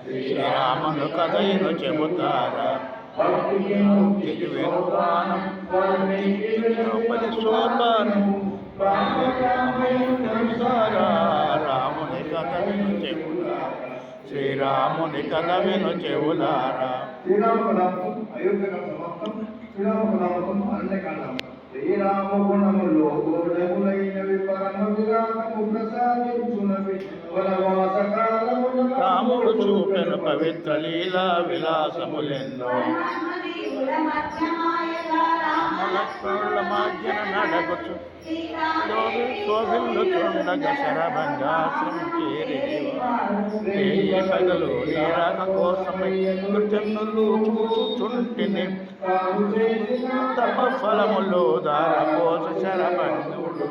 శ్రీరాముని కథయును చెబుతారా వెనుగానం పది శోభానం రాముని కథ విను చెబుతారా శ్రీరాముని కథ విను చెబుతారా శ్రీరామగుణములో గోడములైనవి పరమ విరామము ప్రసాదించునవి వనవాస కాలమున రాముడు చూపెను పవిత్ర లీలా విలాసములెన్నో లక్ష్మణుల మధ్యన నడగుచు శోభిల్లుచుండగ శరభంగాశ్రమించేరి పగలు నీరాక కోసమై జన్నులు చూచుచుంటిని తప ఫలములు దారపోస శరభంగుడు